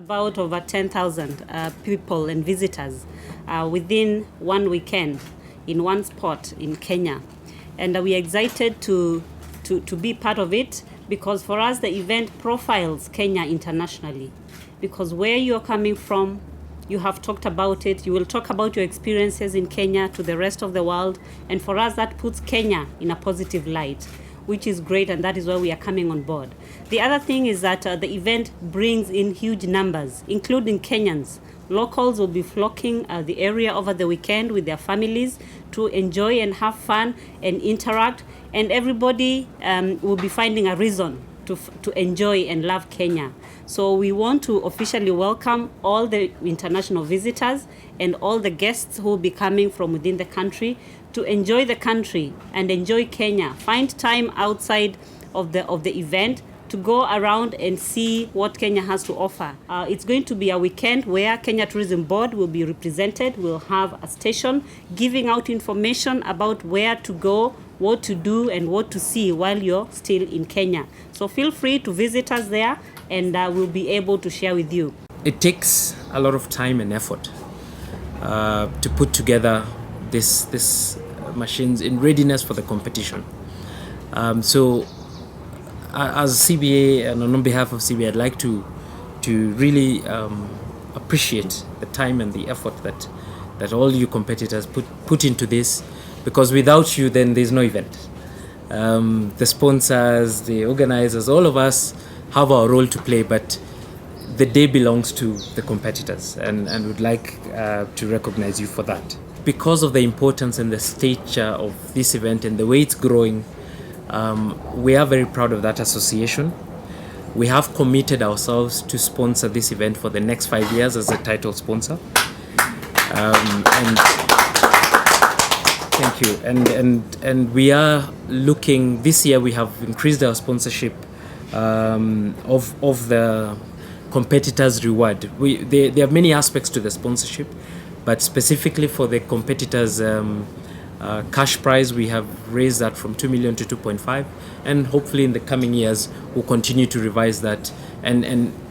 about over 10,000 people and visitors within one weekend in one spot in Kenya. And we are excited to be part of it, because for us the event profiles Kenya internationally. Because where you're coming from, you have talked about it, you will talk about your experiences in Kenya to the rest of the world, and for us that puts Kenya in a positive light, which is great, and that is why we are coming on board. The other thing is that the event brings in huge numbers, including Kenyans. Locals will be flocking the area over the weekend with their families to enjoy and have fun and interact, and everybody will be finding a reason to enjoy and love Kenya. So we want to officially welcome all the international visitors and all the guests who will be coming from within the country to enjoy the country and enjoy Kenya. Find time outside of the event to go around and see what Kenya has to offer. It's going to be a weekend where Kenya Tourism Board will be represented. We'll have a station giving out information about where to go, what to do, and what to see while you're still in Kenya. So feel free to visit us there, and we'll be able to share with you. It takes a lot of time and effort to put together this machines in readiness for the competition. So as CBA and on behalf of CBA, I'd like to really appreciate the time and the effort that all you competitors put into this, because without you then there's no event. The sponsors, the organizers, all of us have our role to play, but the day belongs to the competitors, and would like to recognize you for that. Because of the importance and the stature of this event and the way it's growing, we are very proud of that association. We have committed ourselves to sponsor this event for the next 5 years as a title sponsor. And thank you. And we are looking, this year we have increased our sponsorship of the competitors' reward. There are many aspects to the sponsorship, but specifically for the competitors' cash prize, we have raised that from 2 million to 2.5, and hopefully in the coming years we'll continue to revise that and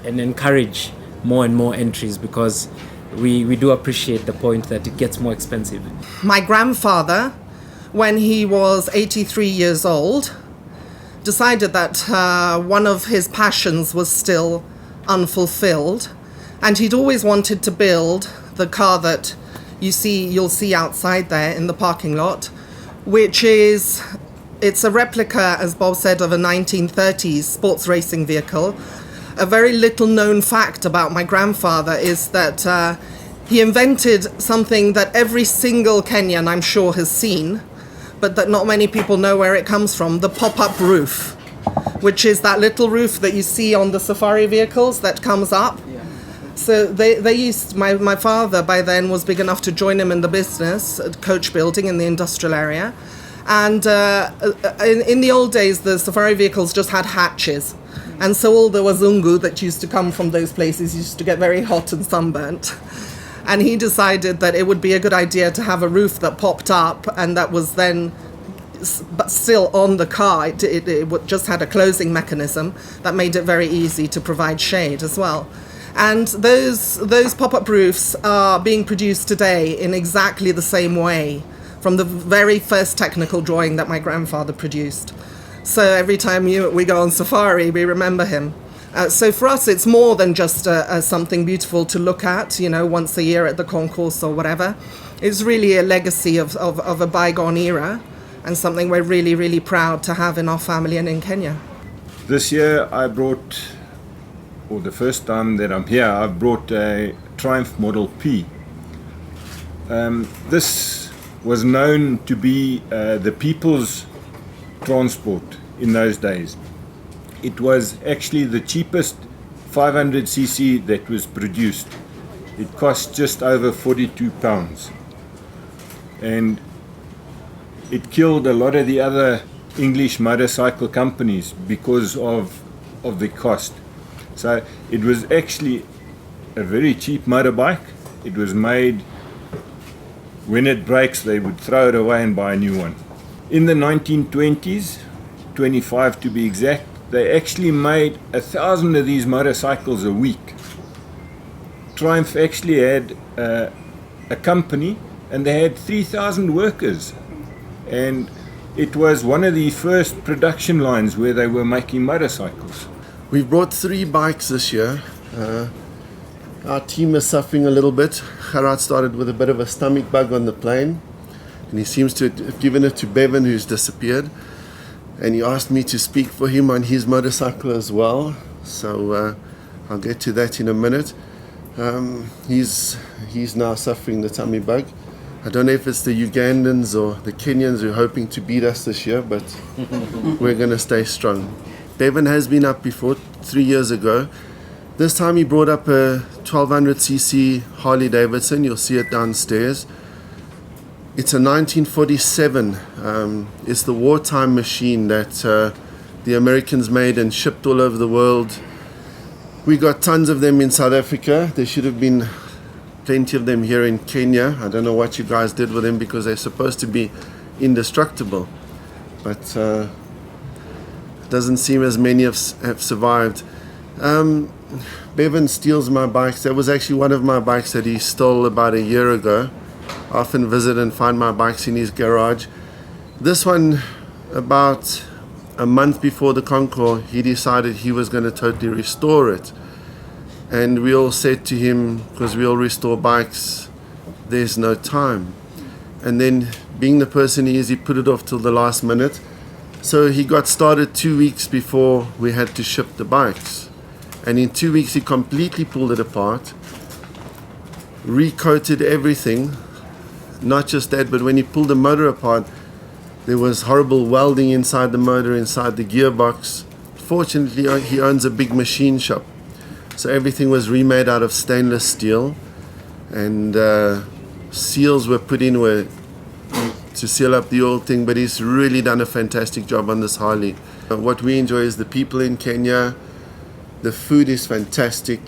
encourage more and more entries, because we do appreciate the point that it gets more expensive. My grandfather, when he was 83 years old, decided that one of his passions was still unfulfilled, and he'd always wanted to build the car that you'll see outside there in the parking lot, which it's a replica, as Bob said, of a 1930s sports racing vehicle. A very little known fact about my grandfather is that he invented something that every single Kenyan, I'm sure, has seen, but that not many people know where it comes from: the pop-up roof, which is that little roof that you see on the safari vehicles that comes up. So they used, my father by then was big enough to join him in the business at coach building in the industrial area. And in the old days, the safari vehicles just had hatches. And so all the wazungu that used to come from those places used to get very hot and sunburnt. And he decided that it would be a good idea to have a roof that popped up and that was then but still on the car. It just had a closing mechanism that made it very easy to provide shade as well. And those pop-up roofs are being produced today in exactly the same way from the very first technical drawing that my grandfather produced. So every time we go on safari, we remember him. So for us, it's more than just something beautiful to look at, once a year at the concourse or whatever. It's really a legacy of a bygone era, and something we're really, really proud to have in our family and in Kenya. This year I brought, or the first time that I'm here, I've brought a Triumph Model P. This was known to be the people's transport in those days. It was actually the cheapest 500cc that was produced. It cost just over £42. And it killed a lot of the other English motorcycle companies because of the cost. So it was actually a very cheap motorbike. It was made, when it breaks, they would throw it away and buy a new one. In the 1920s, 25 to be exact, they actually made 1,000 of these motorcycles a week. Triumph actually had a company, and they had 3,000 workers, and it was one of the first production lines where they were making motorcycles. We've brought 3 bikes this year. Our team is suffering a little bit. Gerard started with a bit of a stomach bug on the plane, and he seems to have given it to Bevan, who's disappeared. And he asked me to speak for him on his motorcycle as well. So I'll get to that in a minute. He's now suffering the tummy bug. I don't know if it's the Ugandans or the Kenyans who are hoping to beat us this year, but we're going to stay strong. Bevan has been up before, 3 years ago. This time he brought up a 1200cc Harley Davidson. You'll see it downstairs. It's a 1947. It's the wartime machine that the Americans made and shipped all over the world. We got tons of them in South Africa. There should have been plenty of them here in Kenya. I don't know what you guys did with them because they're supposed to be indestructible. But it doesn't seem as many have survived. Bevan steals my bikes. That was actually one of my bikes that he stole about a year ago. I often visit and find my bikes in his garage. This one, about a month before the concours, he decided he was going to totally restore it. And we all said to him, because we all restore bikes, there's no time. And then, being the person he is, he put it off till the last minute. So he got started 2 weeks before we had to ship the bikes. And in 2 weeks he completely pulled it apart, recoated everything. Not just that, but when he pulled the motor apart, there was horrible welding inside the motor, inside the gearbox. Fortunately, he owns a big machine shop, so everything was remade out of stainless steel, and seals were put in to seal up the old thing. But he's really done a fantastic job on this Harley. What we enjoy is the people in Kenya. The food is fantastic.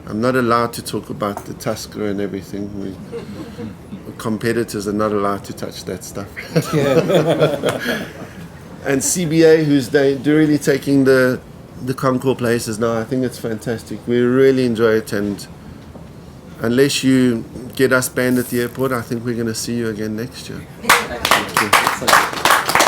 I'm not allowed to talk about the Tusker and everything. Competitors are not allowed to touch that stuff. And CBA, who's really taking the concours places now, I think it's fantastic. We really enjoy it, and unless you get us banned at the airport, I think we're going to see you again next year. Thank you.